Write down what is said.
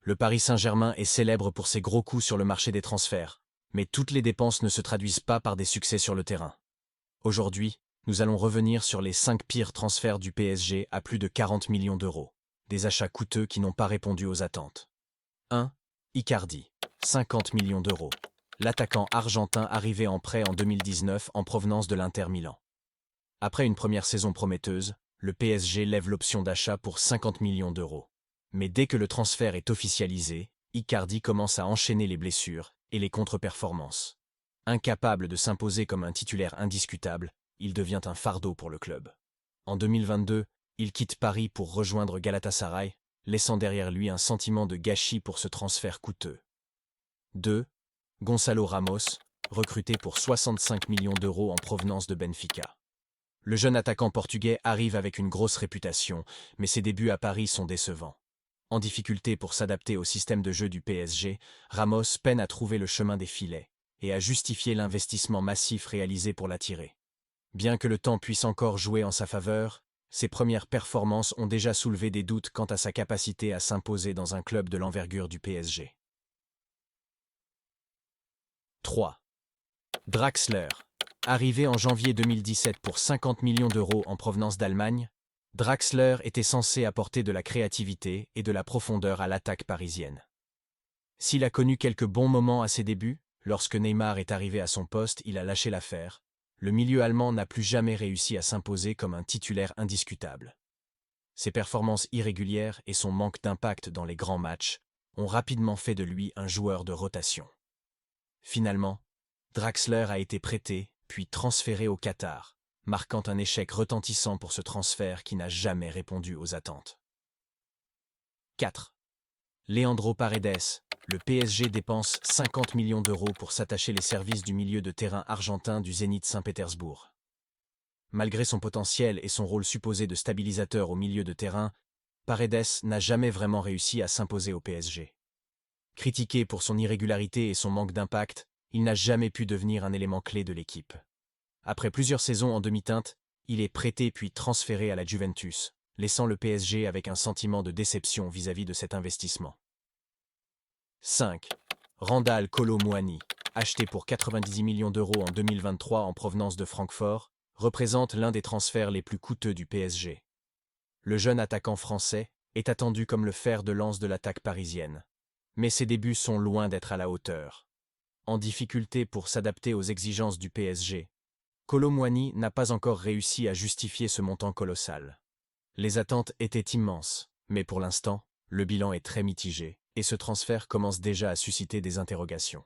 Le Paris Saint-Germain est célèbre pour ses gros coups sur le marché des transferts, mais toutes les dépenses ne se traduisent pas par des succès sur le terrain. Aujourd'hui, nous allons revenir sur les 5 pires transferts du PSG à plus de 40 millions d'euros, des achats coûteux qui n'ont pas répondu aux attentes. 1. Icardi, 50 millions d'euros. L'attaquant argentin arrivé en prêt en 2019 en provenance de l'Inter Milan. Après une première saison prometteuse, le PSG lève l'option d'achat pour 50 millions d'euros. Mais dès que le transfert est officialisé, Icardi commence à enchaîner les blessures et les contre-performances. Incapable de s'imposer comme un titulaire indiscutable, il devient un fardeau pour le club. En 2022, il quitte Paris pour rejoindre Galatasaray, laissant derrière lui un sentiment de gâchis pour ce transfert coûteux. 2. Gonçalo Ramos, recruté pour 65 millions d'euros en provenance de Benfica. Le jeune attaquant portugais arrive avec une grosse réputation, mais ses débuts à Paris sont décevants. En difficulté pour s'adapter au système de jeu du PSG, Ramos peine à trouver le chemin des filets et à justifier l'investissement massif réalisé pour l'attirer. Bien que le temps puisse encore jouer en sa faveur, ses premières performances ont déjà soulevé des doutes quant à sa capacité à s'imposer dans un club de l'envergure du PSG. 3. Draxler. Arrivé en janvier 2017 pour 50 millions d'euros en provenance d'Allemagne, Draxler était censé apporter de la créativité et de la profondeur à l'attaque parisienne. S'il a connu quelques bons moments à ses débuts, lorsque Neymar est arrivé à son poste, il a lâché l'affaire. Le milieu allemand n'a plus jamais réussi à s'imposer comme un titulaire indiscutable. Ses performances irrégulières et son manque d'impact dans les grands matchs ont rapidement fait de lui un joueur de rotation. Finalement, Draxler a été prêté, puis transféré au Qatar, marquant un échec retentissant pour ce transfert qui n'a jamais répondu aux attentes. 4. Leandro Paredes. Le PSG dépense 50 millions d'euros pour s'attacher les services du milieu de terrain argentin du Zénith Saint-Pétersbourg. Malgré son potentiel et son rôle supposé de stabilisateur au milieu de terrain, Paredes n'a jamais vraiment réussi à s'imposer au PSG. Critiqué pour son irrégularité et son manque d'impact, il n'a jamais pu devenir un élément clé de l'équipe. Après plusieurs saisons en demi-teinte, il est prêté puis transféré à la Juventus, laissant le PSG avec un sentiment de déception vis-à-vis de cet investissement. 5. Randal Kolo Muani, acheté pour 90 millions d'euros en 2023 en provenance de Francfort, représente l'un des transferts les plus coûteux du PSG. Le jeune attaquant français est attendu comme le fer de lance de l'attaque parisienne. Mais ses débuts sont loin d'être à la hauteur. En difficulté pour s'adapter aux exigences du PSG, Kolo Muani n'a pas encore réussi à justifier ce montant colossal. Les attentes étaient immenses, mais pour l'instant, le bilan est très mitigé, et ce transfert commence déjà à susciter des interrogations.